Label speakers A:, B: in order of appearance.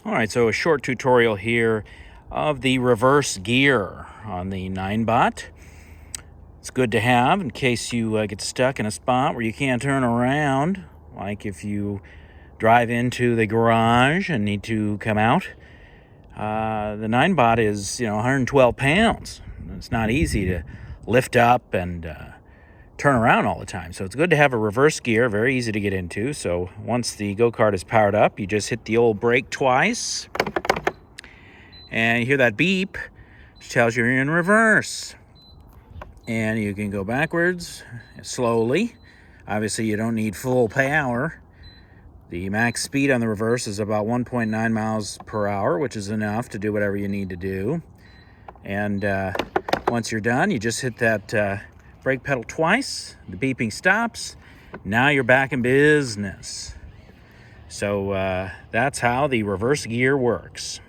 A: All right, so a short tutorial here of the reverse gear on the Ninebot. It's good to have in case you get stuck in a spot where you can't turn around, like if you drive into the garage and need to come out. The Ninebot is 112 pounds. It's not easy to lift up and turn around all the time. So it's good to have a reverse gear, very easy to get into. So once the go-kart is powered up, you just hit the old brake twice and you hear that beep, which tells you you're in reverse. And you can go backwards slowly. Obviously you don't need full power. The max speed on the reverse is about 1.9 miles per hour, which is enough to do whatever you need to do. And once you're done, you just hit that brake pedal twice, the beeping stops. Now you're back in business. So that's how the reverse gear works.